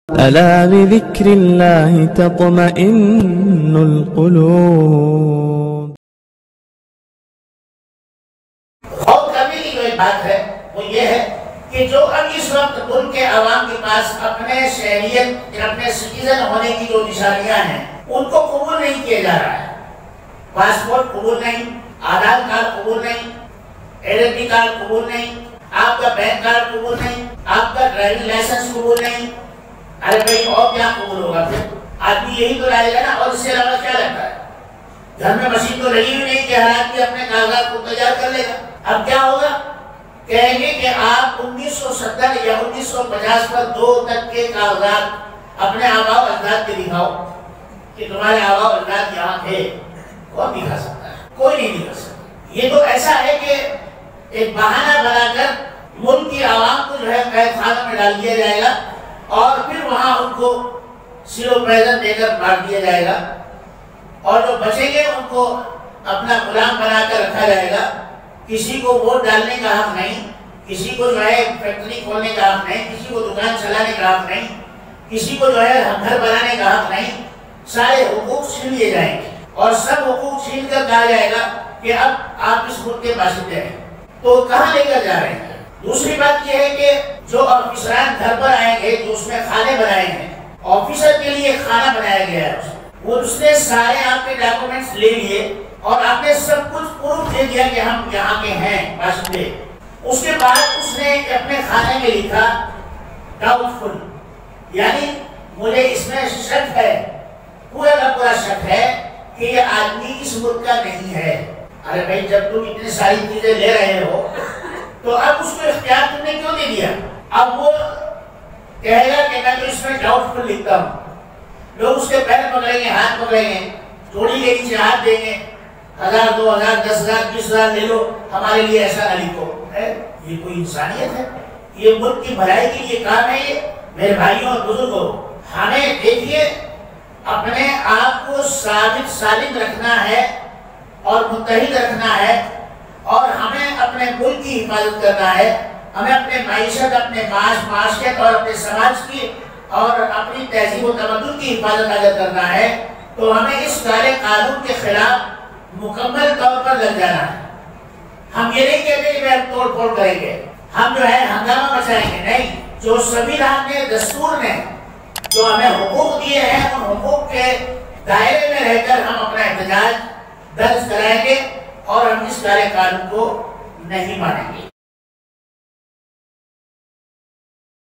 ألا بذكر الله تطمئن القلوب. خوف کرنے کی جو ایک بات ہے وہ یہ ہے کہ جو اب اس وقت ملک کے عوام کے پاس اپنے شہریت اپنے سٹیزن ہونے کی جو نشانیاں ہیں ان کو قبول نہیں کیا جا رہا ہے. پاسپورٹ قبول نہیں، آدھار کارڈ قبول نہیں، ایڈنٹی کارڈ قبول نہیں، آپ کا بینک کارڈ قبول نہیں، آپ کا ڈرائیونگ لائسنس قبول نہیں. ارے بھائی اور کیا قبول ہوگا؟ پھر آدمی یہی تو لائے گا نا، اور اس سے علاوہ کیا لگتا ہے؟ گھر میں مشین تو لگی ہوئی نہیں کہ ہر آدمی اپنے کاغذات کو تیار کر لے گا. اب کیا ہوگا؟ کہیں گے کہ آپ 1970 یا 1950 پر 2 تک کے کاغذات اپنے آباء و اجداد کے دکھاؤ کہ تمہارے آباء و اجداد یہاں تھے. کون دکھا سکتا ہے؟ کوئی نہیں دکھا سکتا. یہ تو ایسا ہے کہ ایک بہانہ بنا کر ملک کی عوام کو جو ہے قید خانہ میں ڈال دیا جائے گا اور پھر وہاں ان کو سیلو پریزن دے کر مار دیا جائے گا، اور جو بچیں گے ان کو اپنا غلام بنا کر رکھا جائے گا. کسی کو ووٹ ڈالنے کا حق نہیں، کسی کو جو ہے فیکٹری کھولنے کا حق نہیں، کسی کو دکان چلانے کا حق نہیں، کسی کو جو ہے گھر بنانے کا حق نہیں. سارے حقوق چھین لیے جائیں گے اور سب حقوق چھین کر کہا جائے گا کہ اب آپ اس ملک کے باشندے ہیں. تو کہاں لے کر جا رہے ہیں؟ دوسری بات یہ ہے کہ جو آفیسران گھر پر آئیں گے، جو اس میں کھانے بنائے ہیں، آفیسر کے لیے کھانا بنایا گیا ہے، وہ اس نے سارے آپ کے ڈاکومنٹس لے لیے اور آپ نے سب کچھ پروف دے دیا کہ ہم یہاں کے ہیں باشندے. اس کے بعد اس نے اپنے کھانے میں لکھا ڈاؤٹ فل، یعنی مجھے اس میں شک ہے، پورا کا پورا شک ہے کہ یہ آدمی اس ملک کا نہیں ہے. ارے بھائی جب تم اتنی ساری چیزیں لے رہے ہو تو اب اس کو اختیار تم نے کیوں دے دیا؟ اب وہ کہے گا کہ میں تو اس میں ڈاؤٹ فل لکھتا ہوں. لوگ اس کے پیر پکڑیں گے، ہاتھ پکڑیں گے، چوڑی کے نیچے ہاتھ دیں گے، 1000 2000 10,000 20,000 لے لو، ہمارے لیے ایسا نہ لکھو. یہ کوئی انسانیت ہے؟ یہ ملک کی بھلائی کے لیے کام ہے؟ یہ میرے بھائیوں اور بزرگوں، ہمیں دیکھیے اپنے آپ کو ثابت سالم رکھنا ہے اور متحد رکھنا ہے، اور ہمیں اپنے ملک کی حفاظت کرنا ہے. ہمیں اپنے معیشت، اپنے معاشیت اور اپنے سماج کی اور اپنی تہذیب و تمدن کی حفاظت اگر کرنا ہے تو ہمیں اس کالے قانون کے خلاف مکمل طور پر لگ جانا ہے. ہم یہ نہیں کہتے کہ ہم توڑ پھوڑ کریں گے، ہم جو ہے ہنگامہ مچائیں گے، نہیں. جو سنویدھان نے، دستور نے جو ہمیں حقوق دیے ہیں، ان حقوق کے دائرے میں رہ کر ہم اپنا احتجاج درج کرائیں گے اور ہم اس کالے قانون کو نہیں مانیں گے.